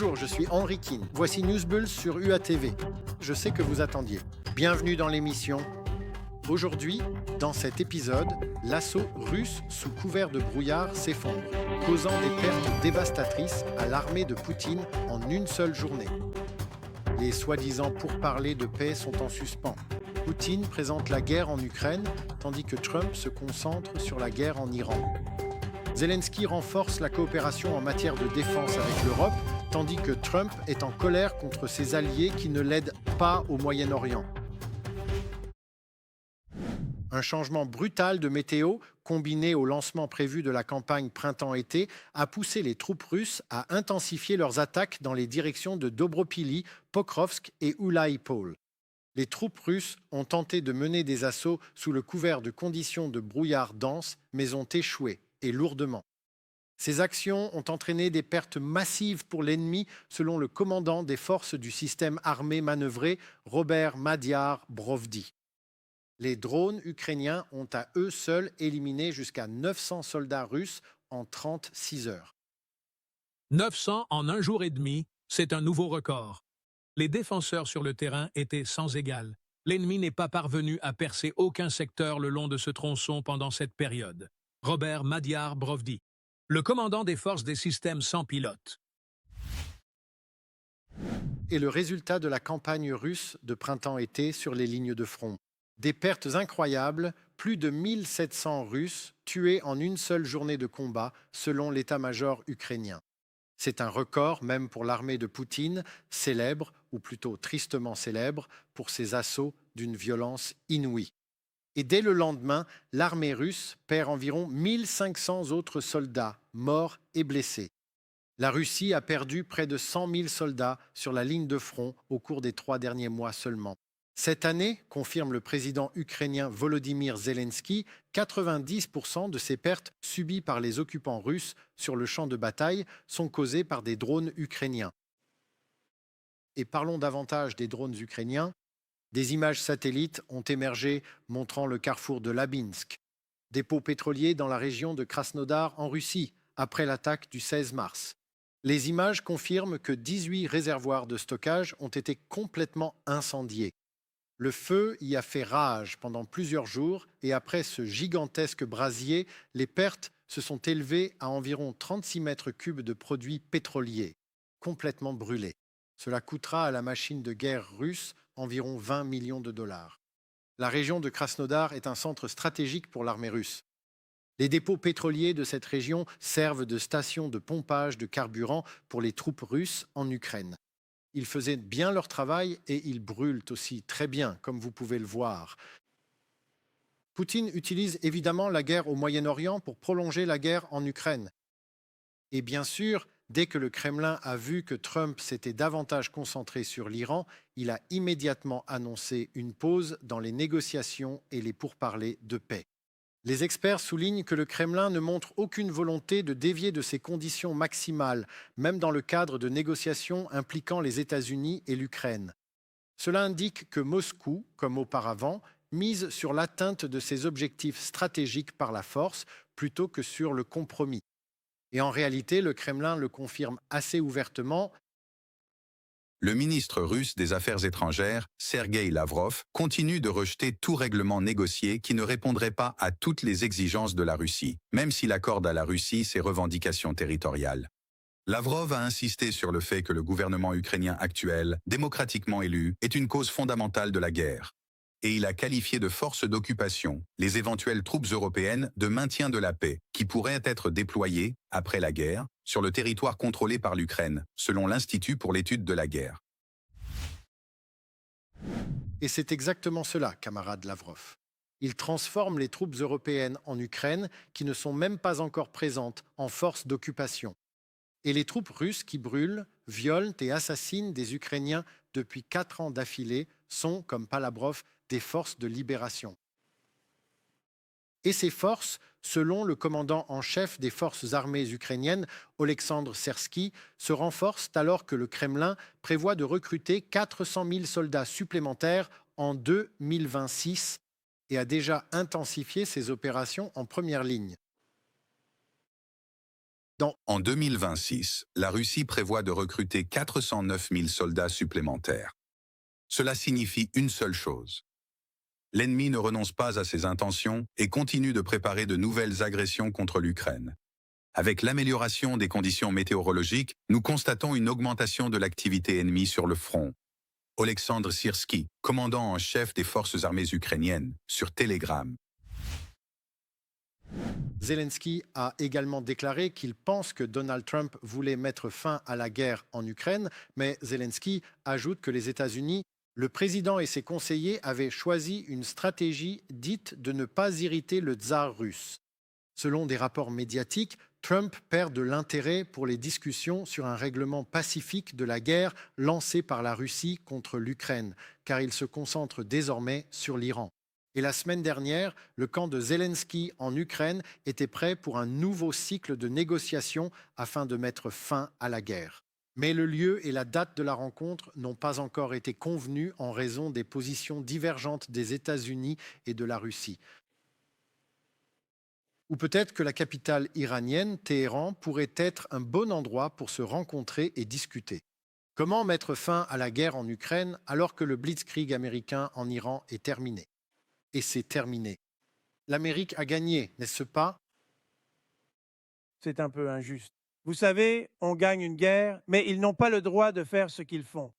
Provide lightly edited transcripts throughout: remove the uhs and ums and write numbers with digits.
Bonjour, je suis Henri Kine. Voici Newsbulls sur UATV. Je sais que vous attendiez. Bienvenue dans l'émission. Aujourd'hui, dans cet épisode, l'assaut russe sous couvert de brouillard s'effondre, causant des pertes dévastatrices à l'armée de Poutine en une seule journée. Les soi-disant pourparlers de paix sont en suspens. Poutine présente la guerre en Ukraine, tandis que Trump se concentre sur la guerre en Iran. Zelensky renforce la coopération en matière de défense avec l'Europe, tandis que Trump est en colère contre ses alliés qui ne l'aident pas au Moyen-Orient. Un changement brutal de météo, combiné au lancement prévu de la campagne printemps-été, a poussé les troupes russes à intensifier leurs attaques dans les directions de Dobropili, Pokrovsk et Oulaïpol. Les troupes russes ont tenté de mener des assauts sous le couvert de conditions de brouillard dense, mais ont échoué, et lourdement. Ces actions ont entraîné des pertes massives pour l'ennemi, selon le commandant des forces du système armé manœuvré, Robert Madiar Brovdi. Les drones ukrainiens ont à eux seuls éliminé jusqu'à 900 soldats russes en 36 heures. 900 en un jour et demi, c'est un nouveau record. Les défenseurs sur le terrain étaient sans égal. L'ennemi n'est pas parvenu à percer aucun secteur le long de ce tronçon pendant cette période. Robert Madiar Brovdi, le commandant des forces des systèmes sans pilote. Et le résultat de la campagne russe de printemps-été sur les lignes de front. Des pertes incroyables, plus de 1700 Russes tués en une seule journée de combat, selon l'état-major ukrainien. C'est un record même pour l'armée de Poutine, célèbre, ou plutôt tristement célèbre, pour ses assauts d'une violence inouïe. Et dès le lendemain, l'armée russe perd environ 1500 autres soldats, morts et blessés. La Russie a perdu près de 100 000 soldats sur la ligne de front au cours des 3 derniers mois seulement. Cette année, confirme le président ukrainien Volodymyr Zelensky, 90% de ces pertes subies par les occupants russes sur le champ de bataille sont causées par des drones ukrainiens. Et parlons davantage des drones ukrainiens. Des images satellites ont émergé montrant le carrefour de Labinsk, dépôt pétrolier dans la région de Krasnodar en Russie, après l'attaque du 16 mars. Les images confirment que 18 réservoirs de stockage ont été complètement incendiés. Le feu y a fait rage pendant plusieurs jours et après ce gigantesque brasier, les pertes se sont élevées à environ 36 mètres cubes de produits pétroliers, complètement brûlés. Cela coûtera à la machine de guerre russe environ 20 millions de dollars. La région de Krasnodar est un centre stratégique pour l'armée russe. Les dépôts pétroliers de cette région servent de station de pompage de carburant pour les troupes russes en Ukraine. Ils faisaient bien leur travail et ils brûlent aussi très bien, comme vous pouvez le voir. Poutine utilise évidemment la guerre au Moyen-Orient pour prolonger la guerre en Ukraine. Et bien sûr, dès que le Kremlin a vu que Trump s'était davantage concentré sur l'Iran, il a immédiatement annoncé une pause dans les négociations et les pourparlers de paix. Les experts soulignent que le Kremlin ne montre aucune volonté de dévier de ses conditions maximales, même dans le cadre de négociations impliquant les États-Unis et l'Ukraine. Cela indique que Moscou, comme auparavant, mise sur l'atteinte de ses objectifs stratégiques par la force plutôt que sur le compromis. Et en réalité, le Kremlin le confirme assez ouvertement. Le ministre russe des Affaires étrangères, Sergueï Lavrov, continue de rejeter tout règlement négocié qui ne répondrait pas à toutes les exigences de la Russie, même s'il accorde à la Russie ses revendications territoriales. Lavrov a insisté sur le fait que le gouvernement ukrainien actuel, démocratiquement élu, est une cause fondamentale de la guerre. Et il a qualifié de force d'occupation les éventuelles troupes européennes de maintien de la paix qui pourraient être déployées, après la guerre, sur le territoire contrôlé par l'Ukraine, selon l'Institut pour l'étude de la guerre. Et c'est exactement cela, camarade Lavrov. Il transforme les troupes européennes en Ukraine qui ne sont même pas encore présentes en force d'occupation. Et les troupes russes qui brûlent, violent et assassinent des Ukrainiens depuis 4 ans d'affilée sont, comme Palabrov, des forces de libération. Et ces forces, selon le commandant en chef des forces armées ukrainiennes, Oleksandr Sersky, se renforcent alors que le Kremlin prévoit de recruter 400 000 soldats supplémentaires en 2026 et a déjà intensifié ses opérations en première ligne. En 2026, la Russie prévoit de recruter 409 000 soldats supplémentaires. Cela signifie une seule chose. L'ennemi ne renonce pas à ses intentions et continue de préparer de nouvelles agressions contre l'Ukraine. Avec l'amélioration des conditions météorologiques, nous constatons une augmentation de l'activité ennemie sur le front. Oleksandr Syrski, commandant en chef des forces armées ukrainiennes, sur Telegram. Zelensky a également déclaré qu'il pense que Donald Trump voulait mettre fin à la guerre en Ukraine, mais Zelensky ajoute que les États-Unis, le président et ses conseillers avaient choisi une stratégie dite de ne pas irriter le tsar russe. Selon des rapports médiatiques, Trump perd de l'intérêt pour les discussions sur un règlement pacifique de la guerre lancée par la Russie contre l'Ukraine, car il se concentre désormais sur l'Iran. Et la semaine dernière, le camp de Zelensky en Ukraine était prêt pour un nouveau cycle de négociations afin de mettre fin à la guerre. Mais le lieu et la date de la rencontre n'ont pas encore été convenus en raison des positions divergentes des États-Unis et de la Russie. Ou peut-être que la capitale iranienne, Téhéran, pourrait être un bon endroit pour se rencontrer et discuter. Comment mettre fin à la guerre en Ukraine alors que le blitzkrieg américain en Iran est terminé? Et c'est terminé. L'Amérique a gagné, n'est-ce pas? C'est un peu injuste. Vous savez, on gagne une guerre, mais ils n'ont pas le droit de faire ce qu'ils font.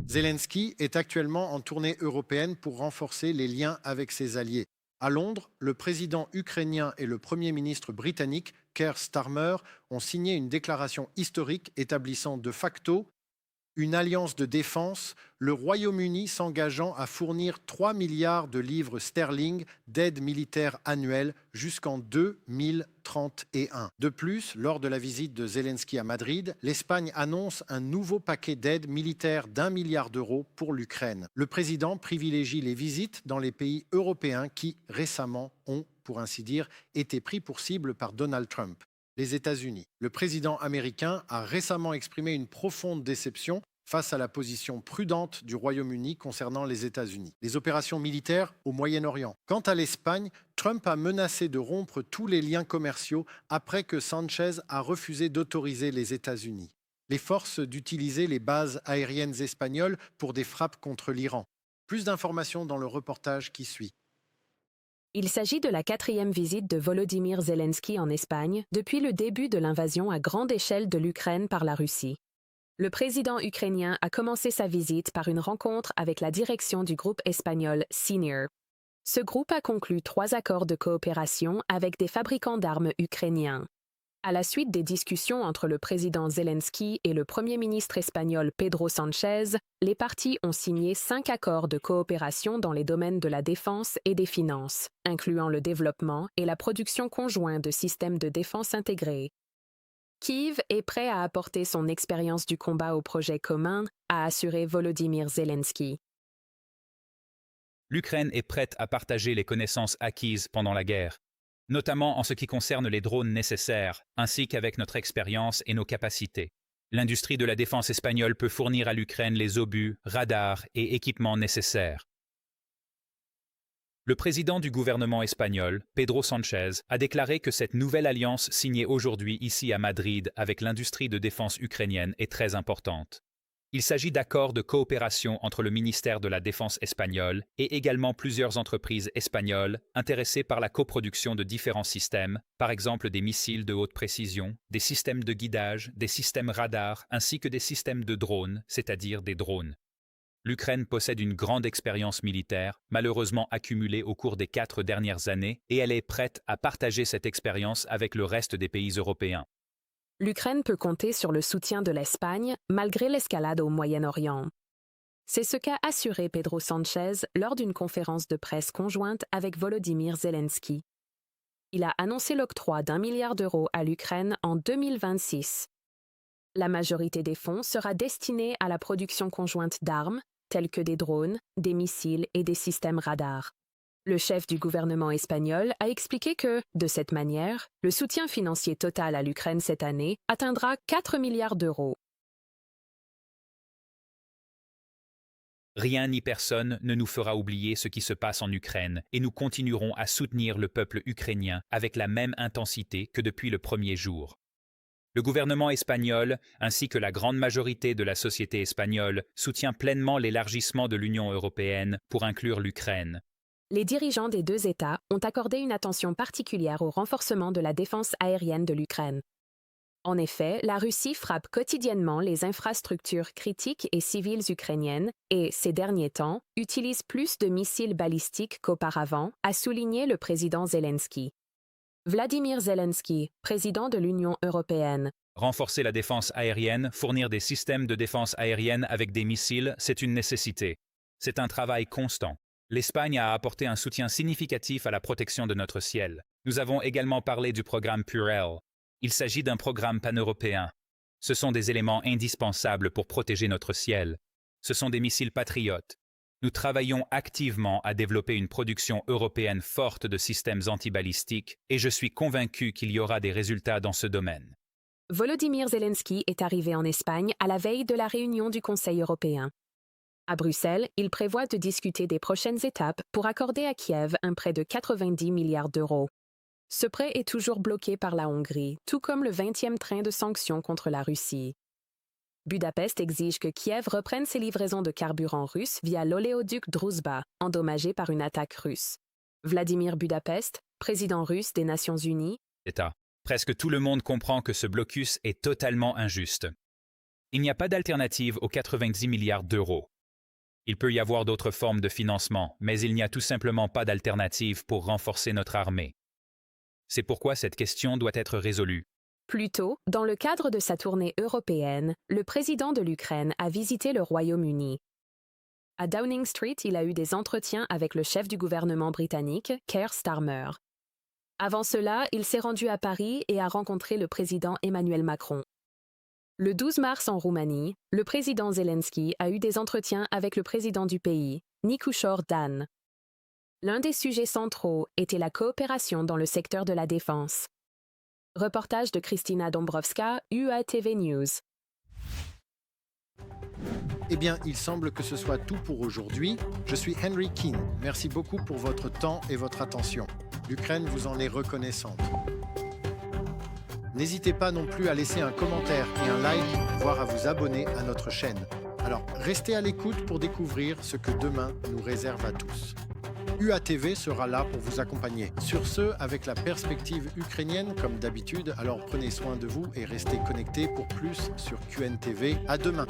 Zelensky est actuellement en tournée européenne pour renforcer les liens avec ses alliés. À Londres, le président ukrainien et le Premier ministre britannique, Keir Starmer, ont signé une déclaration historique établissant de facto une alliance de défense, le Royaume-Uni s'engageant à fournir 3 milliards de livres sterling d'aide militaire annuelle jusqu'en 2031. De plus, lors de la visite de Zelensky à Madrid, l'Espagne annonce un nouveau paquet d'aide militaire d'1 milliard d'euros pour l'Ukraine. Le président privilégie les visites dans les pays européens qui, récemment, ont, pour ainsi dire, été pris pour cible par Donald Trump. Les États-Unis. Le président américain a récemment exprimé une profonde déception face à la position prudente du Royaume-Uni concernant les États-Unis. Les opérations militaires au Moyen-Orient. Quant à l'Espagne, Trump a menacé de rompre tous les liens commerciaux après que Sanchez a refusé d'autoriser les États-Unis. Les forces d'utiliser les bases aériennes espagnoles pour des frappes contre l'Iran. Plus d'informations dans le reportage qui suit. Il s'agit de la 4e visite de Volodymyr Zelensky en Espagne depuis le début de l'invasion à grande échelle de l'Ukraine par la Russie. Le président ukrainien a commencé sa visite par une rencontre avec la direction du groupe espagnol Senior. Ce groupe a conclu 3 accords de coopération avec des fabricants d'armes ukrainiens. À la suite des discussions entre le président Zelensky et le Premier ministre espagnol Pedro Sanchez, les parties ont signé 5 accords de coopération dans les domaines de la défense et des finances, incluant le développement et la production conjointe de systèmes de défense intégrés. Kiev est prêt à apporter son expérience du combat au projet commun, a assuré Volodymyr Zelensky. L'Ukraine est prête à partager les connaissances acquises pendant la guerre, notamment en ce qui concerne les drones nécessaires, ainsi qu'avec notre expérience et nos capacités. L'industrie de la défense espagnole peut fournir à l'Ukraine les obus, radars et équipements nécessaires. Le président du gouvernement espagnol, Pedro Sanchez, a déclaré que cette nouvelle alliance signée aujourd'hui ici à Madrid avec l'industrie de défense ukrainienne est très importante. Il s'agit d'accords de coopération entre le ministère de la Défense espagnol et également plusieurs entreprises espagnoles intéressées par la coproduction de différents systèmes, par exemple des missiles de haute précision, des systèmes de guidage, des systèmes radars ainsi que des systèmes de drones, c'est-à-dire des drones. L'Ukraine possède une grande expérience militaire, malheureusement accumulée au cours des 4 dernières années, et elle est prête à partager cette expérience avec le reste des pays européens. L'Ukraine peut compter sur le soutien de l'Espagne malgré l'escalade au Moyen-Orient. C'est ce qu'a assuré Pedro Sanchez lors d'une conférence de presse conjointe avec Volodymyr Zelensky. Il a annoncé l'octroi d'1 milliard d'euros à l'Ukraine en 2026. La majorité des fonds sera destinée à la production conjointe d'armes, telles que des drones, des missiles et des systèmes radars. Le chef du gouvernement espagnol a expliqué que, de cette manière, le soutien financier total à l'Ukraine cette année atteindra 4 milliards d'euros. Rien ni personne ne nous fera oublier ce qui se passe en Ukraine et nous continuerons à soutenir le peuple ukrainien avec la même intensité que depuis le premier jour. Le gouvernement espagnol, ainsi que la grande majorité de la société espagnole, soutient pleinement l'élargissement de l'Union européenne pour inclure l'Ukraine. Les dirigeants des deux États ont accordé une attention particulière au renforcement de la défense aérienne de l'Ukraine. En effet, la Russie frappe quotidiennement les infrastructures critiques et civiles ukrainiennes et, ces derniers temps, utilise plus de missiles balistiques qu'auparavant, a souligné le président Zelensky. Vladimir Zelensky, président de l'Union européenne. Renforcer la défense aérienne, fournir des systèmes de défense aérienne avec des missiles, c'est une nécessité. C'est un travail constant. L'Espagne a apporté un soutien significatif à la protection de notre ciel. Nous avons également parlé du programme Purell. Il s'agit d'un programme pan-européen. Ce sont des éléments indispensables pour protéger notre ciel. Ce sont des missiles patriotes. Nous travaillons activement à développer une production européenne forte de systèmes antibalistiques et je suis convaincu qu'il y aura des résultats dans ce domaine. Volodymyr Zelensky est arrivé en Espagne à la veille de la réunion du Conseil européen. À Bruxelles, il prévoit de discuter des prochaines étapes pour accorder à Kiev un prêt de 90 milliards d'euros. Ce prêt est toujours bloqué par la Hongrie, tout comme le 20e train de sanctions contre la Russie. Budapest exige que Kiev reprenne ses livraisons de carburant russe via l'oléoduc Druzhba, endommagé par une attaque russe. Vladimir Budapest, président russe des Nations Unies. État. Presque tout le monde comprend que ce blocus est totalement injuste. Il n'y a pas d'alternative aux 90 milliards d'euros. Il peut y avoir d'autres formes de financement, mais il n'y a tout simplement pas d'alternative pour renforcer notre armée. C'est pourquoi cette question doit être résolue. Plus tôt, dans le cadre de sa tournée européenne, le président de l'Ukraine a visité le Royaume-Uni. À Downing Street, il a eu des entretiens avec le chef du gouvernement britannique, Keir Starmer. Avant cela, il s'est rendu à Paris et a rencontré le président Emmanuel Macron. Le 12 mars en Roumanie, le président Zelensky a eu des entretiens avec le président du pays, Nicolae Dan. L'un des sujets centraux était la coopération dans le secteur de la défense. Reportage de Kristina Dombrovska, UATV News. Eh bien, il semble que ce soit tout pour aujourd'hui. Je suis Henry Keane. Merci beaucoup pour votre temps et votre attention. L'Ukraine vous en est reconnaissante. N'hésitez pas non plus à laisser un commentaire et un like, voire à vous abonner à notre chaîne. Alors, restez à l'écoute pour découvrir ce que demain nous réserve à tous. UATV sera là pour vous accompagner. Sur ce, avec la perspective ukrainienne, comme d'habitude, alors prenez soin de vous et restez connectés pour plus sur QNTV. À demain.